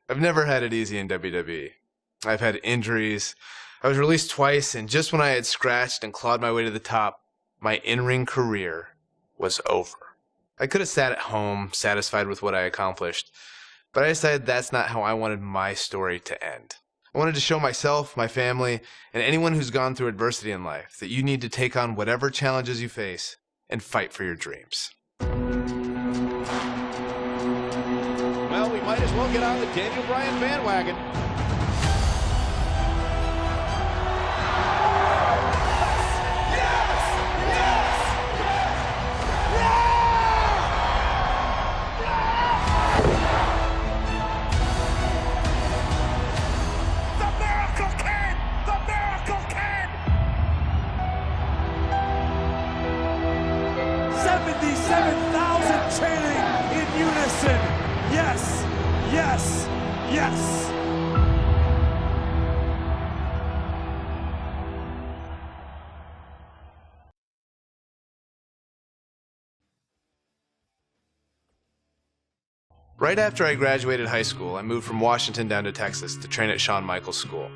I've never had it easy in WWE. I've had injuries. I was released twice, and just when I had scratched and clawed my way to the top, my in-ring career was over. I could have sat at home, satisfied with what I accomplished, but I decided that's not how I wanted my story to end. I wanted to show myself, my family, and anyone who's gone through adversity in life that you need to take on whatever challenges you face and fight for your dreams. Well, we might as well get on the Daniel Bryan bandwagon. The Miracle Kid! The Miracle Kid! 77,000 chanting in unison. Yes, yes, yes. Right after I graduated high school, I moved from Washington down to Texas to train at Shawn Michaels' school.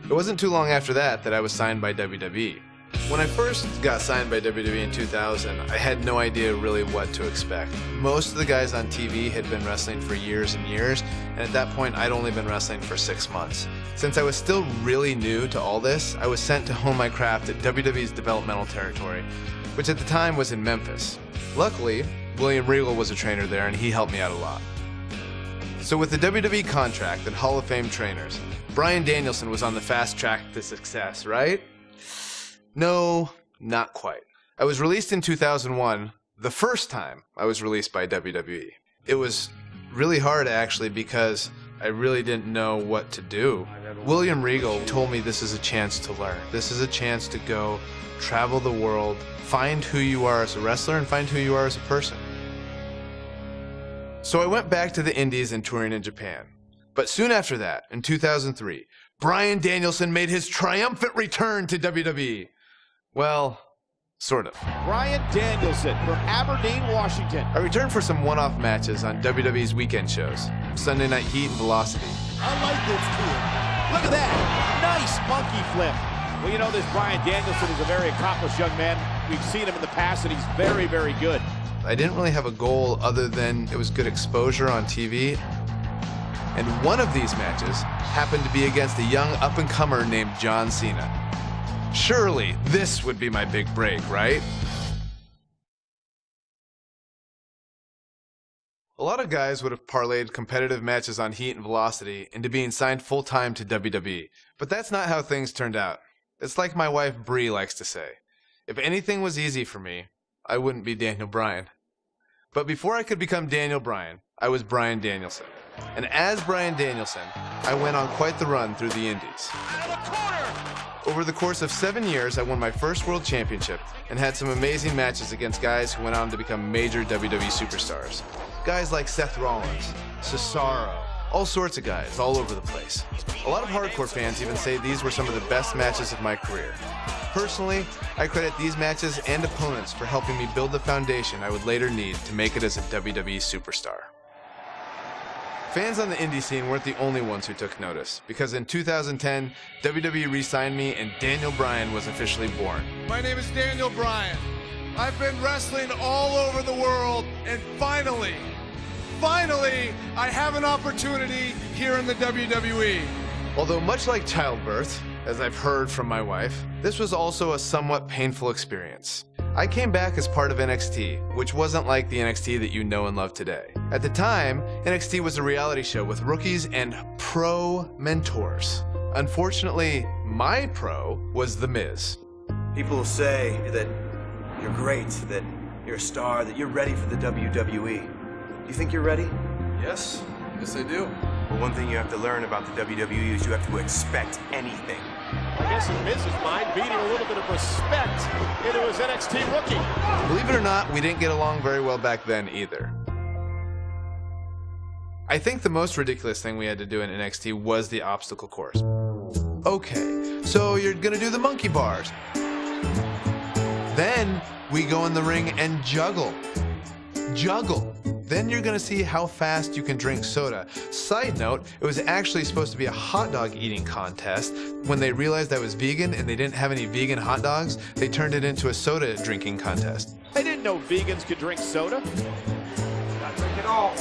It wasn't too long after that I was signed by WWE. When I first got signed by WWE in 2000, I had no idea really what to expect. Most of the guys on TV had been wrestling for years and years, and at that point I'd only been wrestling for 6 months. Since I was still really new to all this, I was sent to hone my craft at WWE's developmental territory, which at the time was in Memphis. Luckily, William Regal was a trainer there and he helped me out a lot. So with the WWE contract and Hall of Fame trainers, Bryan Danielson was on the fast track to success, right? No, not quite. I was released in 2001, the first time I was released by WWE. It was really hard actually because I really didn't know what to do. William Regal told me this is a chance to learn. This is a chance to go travel the world, find who you are as a wrestler and find who you are as a person. So I went back to the Indies and touring in Japan. But soon after that, in 2003, Bryan Danielson made his triumphant return to WWE. Well, sort of. Bryan Danielson from Aberdeen, Washington. I returned for some one-off matches on WWE's weekend shows, Sunday Night Heat and Velocity. I like this kid. Look at that. Nice monkey flip. Well, you know, this Bryan Danielson is a very accomplished young man. We've seen him in the past, and he's very, very good. I didn't really have a goal other than it was good exposure on TV. And one of these matches happened to be against a young up-and-comer named John Cena. Surely this would be my big break, right? A lot of guys would have parlayed competitive matches on Heat and Velocity into being signed full-time to WWE, but that's not how things turned out. It's like my wife Bree likes to say, if anything was easy for me, I wouldn't be Daniel Bryan. But before I could become Daniel Bryan, I was Bryan Danielson. And as Bryan Danielson, I went on quite the run through the Indies. Over the course of 7 years, I won my first world championship and had some amazing matches against guys who went on to become major WWE superstars. Guys like Seth Rollins, Cesaro, all sorts of guys all over the place. A lot of hardcore fans even say these were some of the best matches of my career. Personally, I credit these matches and opponents for helping me build the foundation I would later need to make it as a WWE superstar. Fans on the indie scene weren't the only ones who took notice, because in 2010, WWE re-signed me and Daniel Bryan was officially born. My name is Daniel Bryan. I've been wrestling all over the world, and finally, I have an opportunity here in the WWE. Although much like childbirth, as I've heard from my wife, this was also a somewhat painful experience. I came back as part of NXT, which wasn't like the NXT that you know and love today. At the time, NXT was a reality show with rookies and pro mentors. Unfortunately, my pro was The Miz. People say that you're great, that you're a star, that you're ready for the WWE. Do you think you're ready? Yes I do. Well, one thing you have to learn about the WWE is you have to expect anything. I guess in Miz's mind, beating a little bit of respect into his NXT rookie. Believe it or not, we didn't get along very well back then either. I think the most ridiculous thing we had to do in NXT was the obstacle course. Okay, so you're gonna do the monkey bars. Then we go in the ring and juggle. Then you're gonna see how fast you can drink soda. Side note, it was actually supposed to be a hot dog eating contest. When they realized I was vegan and they didn't have any vegan hot dogs, they turned it into a soda drinking contest. I didn't know vegans could drink soda. Not drink it all.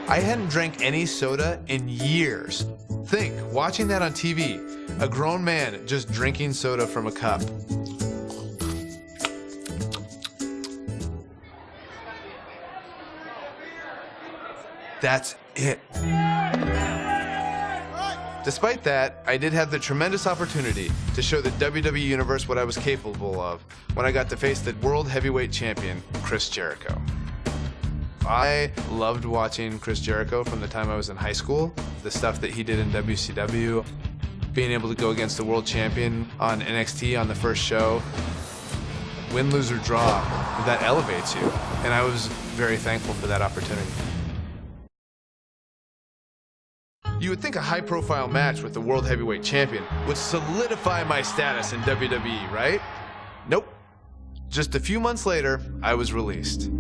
I hadn't drank any soda in years. Think, watching that on TV, a grown man just drinking soda from a cup. That's it. Despite that, I did have the tremendous opportunity to show the WWE Universe what I was capable of when I got to face the World Heavyweight Champion, Chris Jericho. I loved watching Chris Jericho from the time I was in high school, the stuff that he did in WCW, being able to go against the world champion on NXT on the first show. Win, lose, or draw, that elevates you, and I was very thankful for that opportunity. You would think a high-profile match with the World Heavyweight Champion would solidify my status in WWE, right? Nope. Just a few months later, I was released.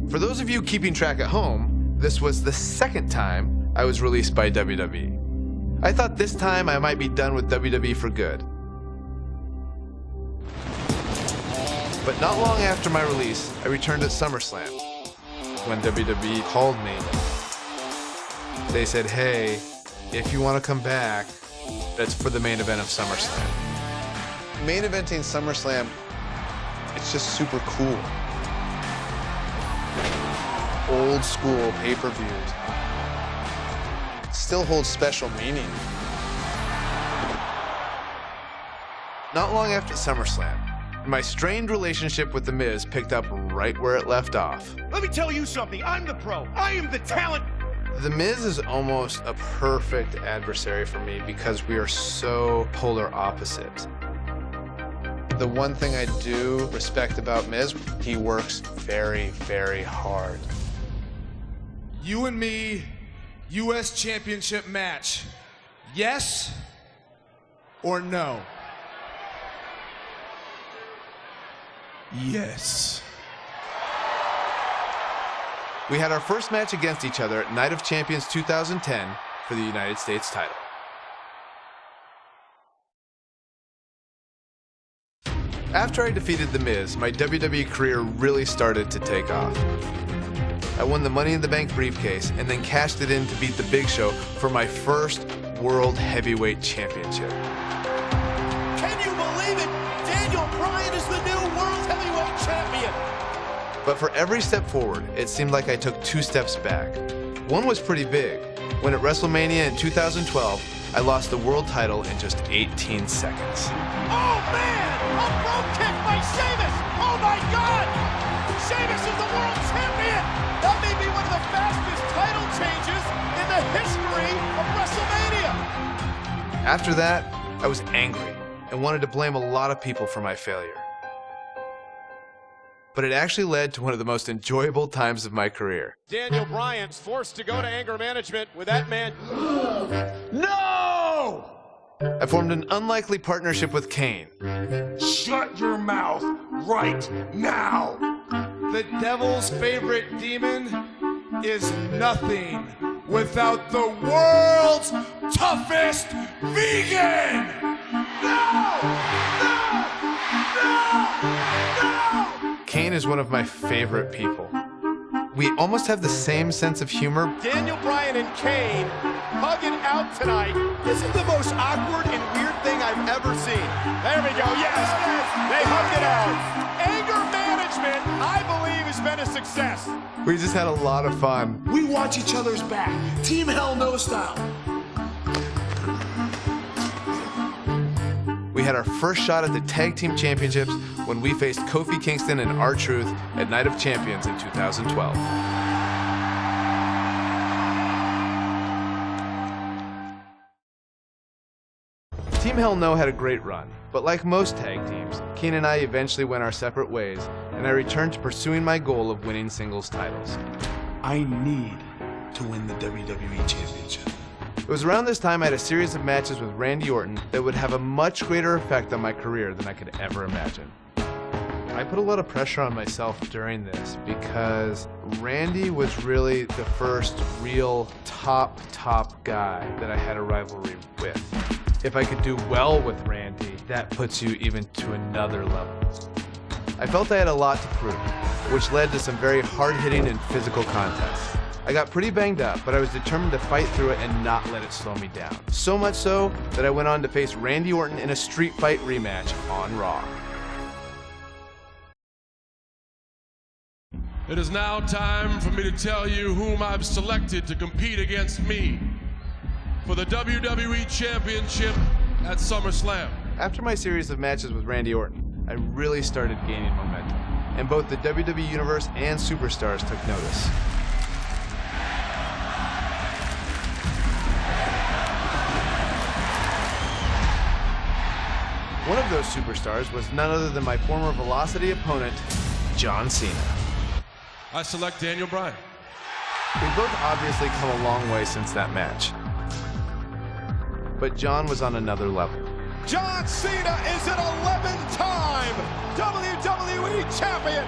For those of you keeping track at home, this was the second time I was released by WWE. I thought this time I might be done with WWE for good. But not long after my release, I returned at SummerSlam. When WWE called me, they said, hey, if you want to come back, that's for the main event of SummerSlam. Main eventing SummerSlam, it's just super cool. Old school pay-per-views. Still holds special meaning. Not long after SummerSlam, my strained relationship with The Miz picked up right where it left off. Let me tell you something. I'm the pro. I am the talent. The Miz is almost a perfect adversary for me because we are so polar opposites. The one thing I do respect about Miz, he works very, very hard. You and me, U.S. Championship match. Yes or no? Yes. We had our first match against each other at Night of Champions 2010 for the United States title. After I defeated The Miz, my WWE career really started to take off. I won the Money in the Bank briefcase and then cashed it in to beat The Big Show for my first World Heavyweight Championship. Can you believe it? Daniel Bryan is the new World Heavyweight Champion. But for every step forward, it seemed like I took 2 steps back. One was pretty big. When at WrestleMania in 2012, I lost the world title in just 18 seconds. Oh man! A rope kick by Sheamus! Oh my God! Sheamus is the world champion! That may be one of the fastest title changes in the history of WrestleMania! After that, I was angry and wanted to blame a lot of people for my failure. But it actually led to one of the most enjoyable times of my career. Daniel Bryan's forced to go to anger management with that man. No! I formed an unlikely partnership with Kane. Shut your mouth right now. The devil's favorite demon is nothing without the world's toughest vegan! No! No! No! No! Kane is one of my favorite people. We almost have the same sense of humor. Daniel Bryan and Kane hugging out tonight. This is the most awkward and weird thing I've ever seen. There we go. Yes, yes. They hugged it out. Anger management, I believe, has been a success. We just had a lot of fun. We watch each other's back. Team Hell No style. We had our first shot at the Tag Team Championships when we faced Kofi Kingston and R-Truth at Night of Champions in 2012. Team Hell No had a great run, but like most tag teams, Kane and I eventually went our separate ways, and I returned to pursuing my goal of winning singles titles. I need to win the WWE Championship. It was around this time I had a series of matches with Randy Orton that would have a much greater effect on my career than I could ever imagine. I put a lot of pressure on myself during this because Randy was really the first real top guy that I had a rivalry with. If I could do well with Randy, that puts you even to another level. I felt I had a lot to prove, which led to some very hard-hitting and physical contests. I got pretty banged up, but I was determined to fight through it and not let it slow me down. So much so that I went on to face Randy Orton in a street fight rematch on Raw. It is now time for me to tell you whom I've selected to compete against me for the WWE Championship at SummerSlam. After my series of matches with Randy Orton, I really started gaining momentum, and both the WWE Universe and Superstars took notice. One of those superstars was none other than my former Velocity opponent, John Cena. I select Daniel Bryan. We've both obviously come a long way since that match, but John was on another level. John Cena is an 11-time WWE Champion.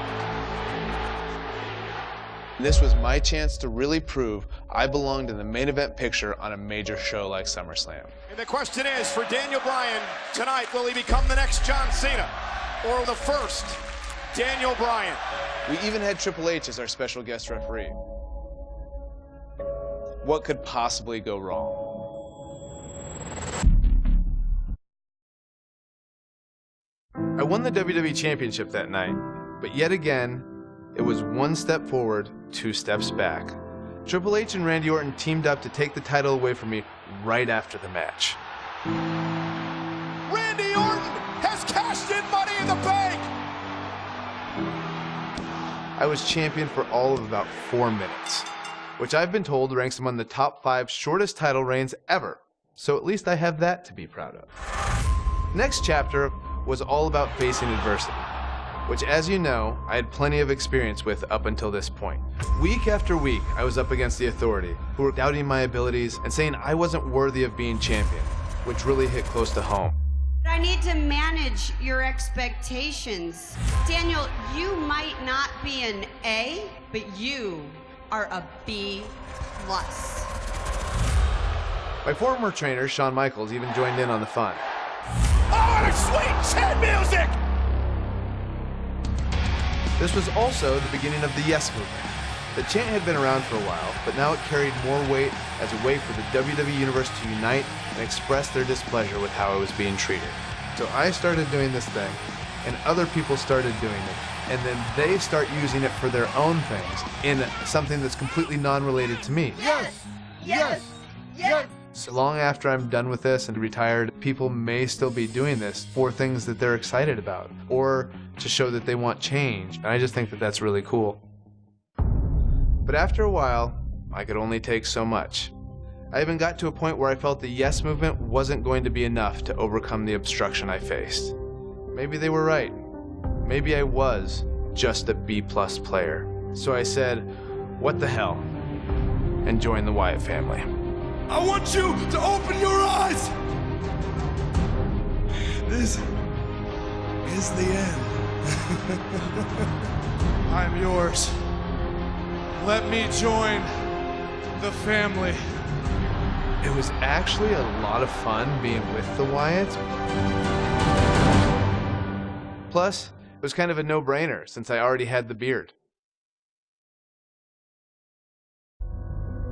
This was my chance to really prove I belonged in the main event picture on a major show like SummerSlam. And the question is, for Daniel Bryan tonight, will he become the next John Cena or the first Daniel Bryan? We even had Triple H as our special guest referee. What could possibly go wrong? I won the WWE Championship that night, but yet again, it was one step forward, two steps back. Triple H and Randy Orton teamed up to take the title away from me right after the match. Randy Orton has cashed in Money in the Bank! I was champion for all of about 4 minutes, which I've been told ranks among the top 5 shortest title reigns ever, so at least I have that to be proud of. Next chapter was all about facing adversity, which, as you know, I had plenty of experience with up until this point. Week after week, I was up against the Authority, who were doubting my abilities and saying I wasn't worthy of being champion, which really hit close to home. I need to manage your expectations. Daniel, you might not be an A, but you are a B+. My former trainer, Shawn Michaels, even joined in on the fun. Oh, and a sweet chin music! This was also the beginning of the Yes Movement. The chant had been around for a while, but now it carried more weight as a way for the WWE Universe to unite and express their displeasure with how it was being treated. So I started doing this thing, and other people started doing it, and then they start using it for their own things in something that's completely non-related to me. Yes! Yes! Yes! So long after I'm done with this and retired, people may still be doing this for things that they're excited about, or to show that they want change. And I just think that that's really cool. But after a while, I could only take so much. I even got to a point where I felt the Yes Movement wasn't going to be enough to overcome the obstruction I faced. Maybe they were right. Maybe I was just a B+ player. So I said, what the hell, and joined the Wyatt family. I want you to open your eyes. This is the end. I'm yours. Let me join the family. It was actually a lot of fun being with the Wyatts. Plus, it was kind of a no-brainer since I already had the beard.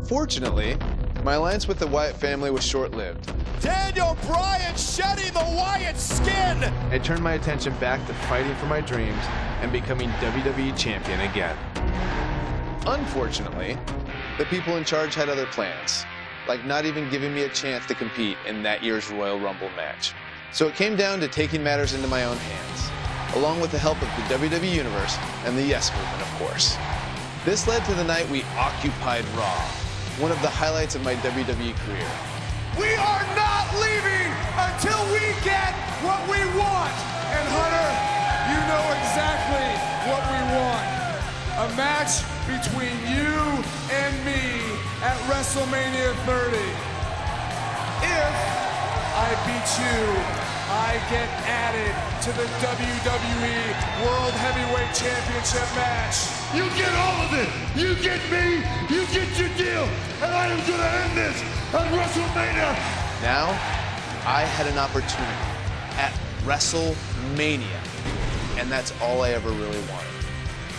Fortunately, my alliance with the Wyatt family was short-lived. Daniel Bryan shedding the Wyatt skin! I turned my attention back to fighting for my dreams and becoming WWE Champion again. Unfortunately, the people in charge had other plans, like not even giving me a chance to compete in that year's Royal Rumble match. So it came down to taking matters into my own hands, along with the help of the WWE Universe and the Yes Movement, of course. This led to the night we occupied Raw, one of the highlights of my WWE career. We are not leaving until we get what we want. And Hunter, you know exactly what we want. A match between you and me at WrestleMania 30. If I beat you I get added to the WWE World Heavyweight Championship match. You get all of it. You get me. You get your deal. And I am going to end this at WrestleMania. Now, I had an opportunity at WrestleMania, and that's all I ever really wanted.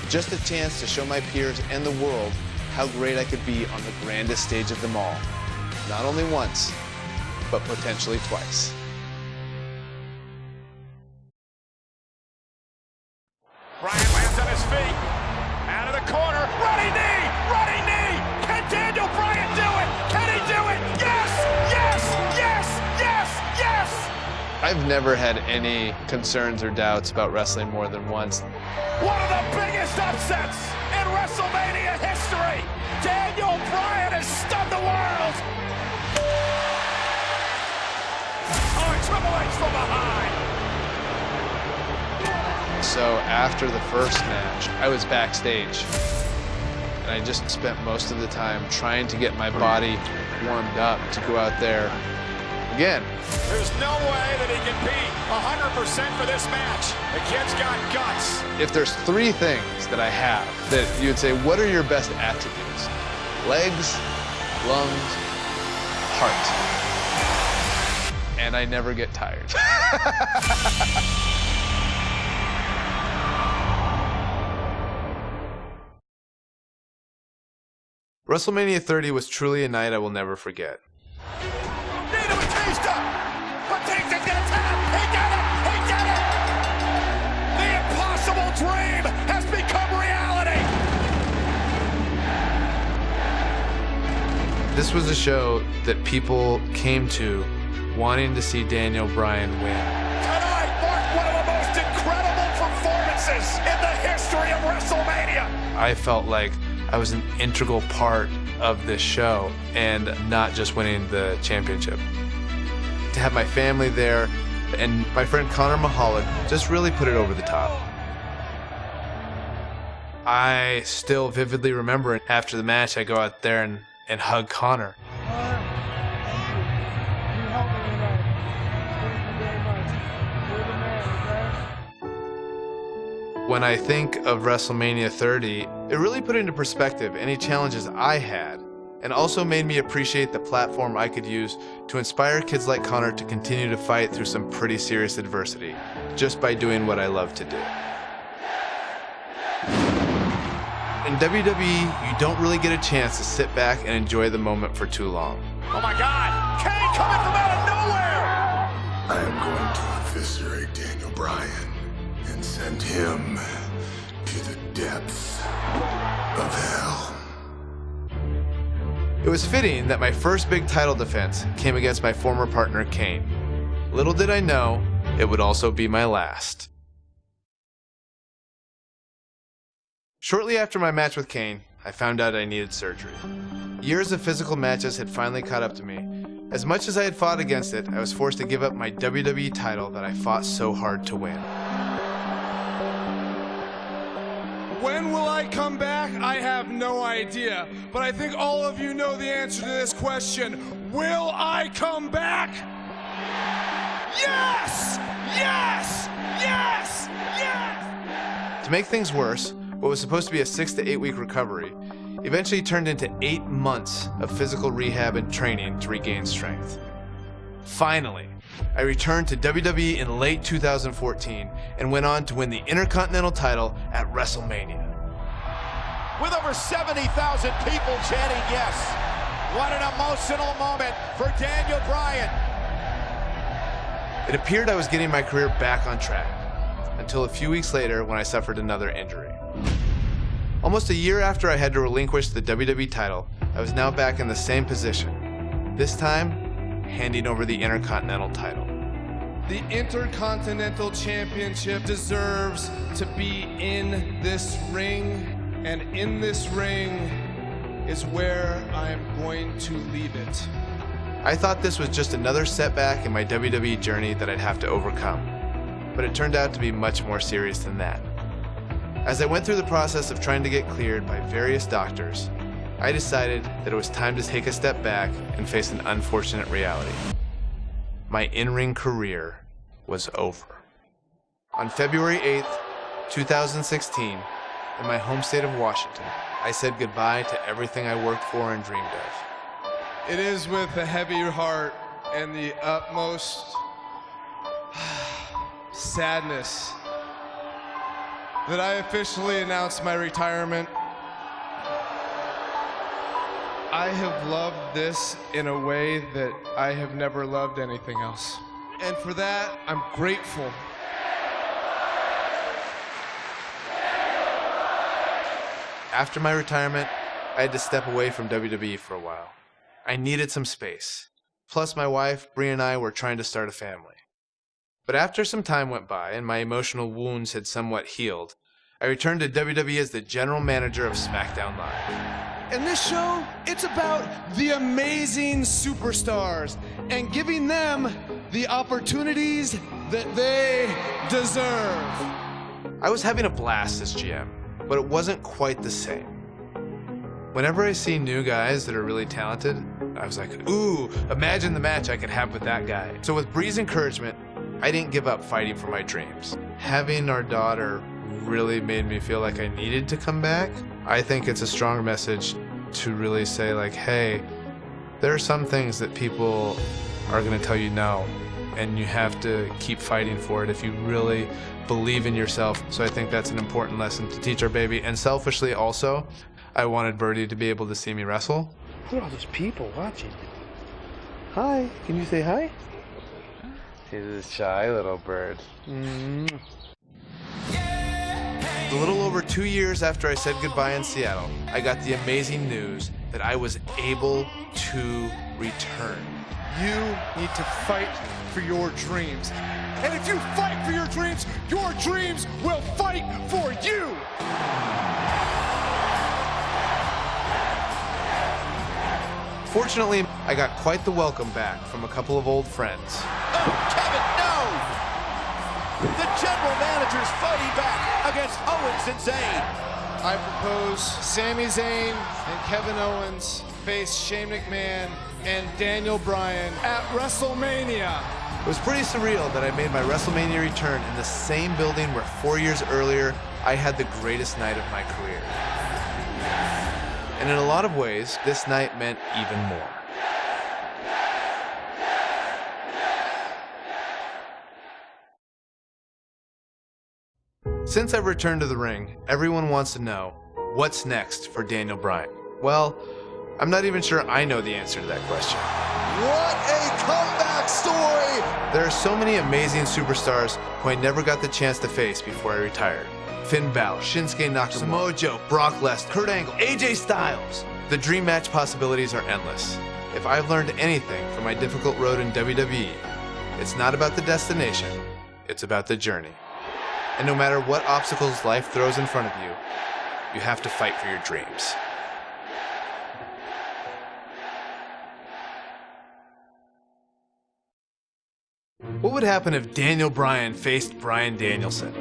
Just a chance to show my peers and the world how great I could be on the grandest stage of them all. Not only once, but potentially twice. Bryan lands on his feet. Out of the corner. Running knee! Running knee! Can Daniel Bryan do it? Can he do it? Yes! Yes! Yes! Yes! Yes! I've never had any concerns or doubts about wrestling more than once. One of the biggest upsets in WrestleMania history. Daniel Bryan has stunned the world. Oh, Triple H from behind. So after the first match, I was backstage. And I just spent most of the time trying to get my body warmed up to go out there again. There's no way that he can be 100% for this match. The kid's got guts. If there's three things that I have that you would say, what are your best attributes? Legs, lungs, heart. And I never get tired. WrestleMania 30 was truly a night I will never forget. Nina Batista! Batista's gonna tap! He got it! He did it! The impossible dream has become reality! This was a show that people came to wanting to see Daniel Bryan win. Tonight marked one of the most incredible performances in the history of WrestleMania! I felt like I was an integral part of this show and not just winning the championship. To have my family there and my friend Connor Mahalik just really put it over the top. I still vividly remember after the match I go out there and hug Connor. When I think of WrestleMania 30, it really put into perspective any challenges I had, and also made me appreciate the platform I could use to inspire kids like Connor to continue to fight through some pretty serious adversity, just by doing what I love to do. In WWE, you don't really get a chance to sit back and enjoy the moment for too long. Oh my God! Kane coming from out of nowhere! I am going to eviscerate Daniel Bryan and send him to the depths of hell. It was fitting that my first big title defense came against my former partner Kane. Little did I know, it would also be my last. Shortly after my match with Kane, I found out I needed surgery. Years of physical matches had finally caught up to me. As much as I had fought against it, I was forced to give up my WWE title that I fought so hard to win. When will I come back? I have no idea. But I think all of you know the answer to this question. Will I come back? Yes! Yes! Yes! Yes! To make things worse, what was supposed to be a 6 to 8 week recovery eventually turned into 8 months of physical rehab and training to regain strength. Finally, I returned to WWE in late 2014 and went on to win the Intercontinental title at WrestleMania. With over 70,000 people chanting yes. What an emotional moment for Daniel Bryan. It appeared I was getting my career back on track, until a few weeks later when I suffered another injury. Almost a year after I had to relinquish the WWE title, I was now back in the same position, this time handing over the Intercontinental title. The Intercontinental Championship deserves to be in this ring, and in this ring is where I am going to leave it. I thought this was just another setback in my WWE journey that I'd have to overcome, but it turned out to be much more serious than that. As I went through the process of trying to get cleared by various doctors, I decided that it was time to take a step back and face an unfortunate reality. My in-ring career was over. On February 8th, 2016, in my home state of Washington, I said goodbye to everything I worked for and dreamed of. It is with a heavy heart and the utmost sadness that I officially announced my retirement. I have loved this in a way that I have never loved anything else. And for that, I'm grateful. After my retirement, I had to step away from WWE for a while. I needed some space. Plus, my wife, Brie, and I were trying to start a family. But after some time went by and my emotional wounds had somewhat healed, I returned to WWE as the general manager of SmackDown Live. In this show, it's about the amazing superstars and giving them the opportunities that they deserve. I was having a blast as GM, but it wasn't quite the same. Whenever I see new guys that are really talented, I was like, ooh, imagine the match I could have with that guy. So with Brie's encouragement, I didn't give up fighting for my dreams. Having our daughter really made me feel like I needed to come back. I think it's a strong message to really say like, hey, there are some things that people are gonna tell you no, and you have to keep fighting for it if you really believe in yourself. So I think that's an important lesson to teach our baby. And selfishly also, I wanted Birdie to be able to see me wrestle. Look at all those people watching. Hi, can you say hi? He's a shy little bird. A little over 2 years after I said goodbye in Seattle, I got the amazing news that I was able to return. You need to fight for your dreams. And if you fight for your dreams will fight for you. Fortunately, I got quite the welcome back from a couple of old friends. Oh, Kevin, no! The general manager's fighting back against Owens and Zayn. I propose Sami Zayn and Kevin Owens face Shane McMahon and Daniel Bryan at WrestleMania. It was pretty surreal that I made my WrestleMania return in the same building where 4 years earlier I had the greatest night of my career. And in a lot of ways, this night meant even more. Since I've returned to the ring, everyone wants to know, what's next for Daniel Bryan? Well, I'm not even sure I know the answer to that question. What a comeback story! There are so many amazing superstars who I never got the chance to face before I retired. Finn Balor, Shinsuke Nakamura, Samoa Joe, Brock Lesnar, Kurt Angle, AJ Styles. The dream match possibilities are endless. If I've learned anything from my difficult road in WWE, it's not about the destination, it's about the journey. And no matter what obstacles life throws in front of you, you have to fight for your dreams. What would happen if Daniel Bryan faced Bryan Danielson?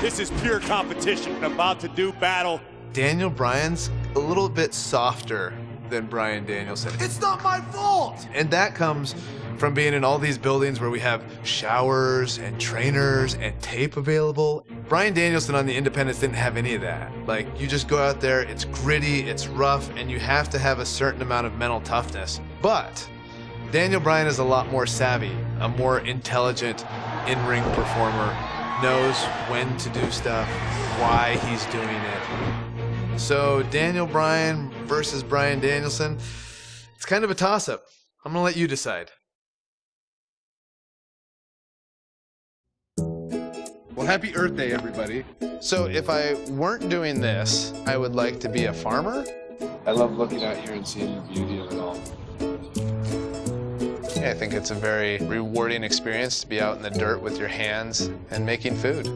This is pure competition. About to do battle. Daniel Bryan's a little bit softer than Bryan Danielson. It's not my fault! And that comes from being in all these buildings where we have showers and trainers and tape available. Bryan Danielson on the independents didn't have any of that. Like, you just go out there, it's gritty, it's rough, and you have to have a certain amount of mental toughness. But Daniel Bryan is a lot more savvy, a more intelligent in-ring performer, knows when to do stuff, why he's doing it. So Daniel Bryan versus Bryan Danielson, it's kind of a toss-up. I'm gonna let you decide. Well, happy Earth Day, everybody. So if I weren't doing this, I would like to be a farmer. I love looking out here and seeing the beauty of it all. I think it's a very rewarding experience to be out in the dirt with your hands and making food.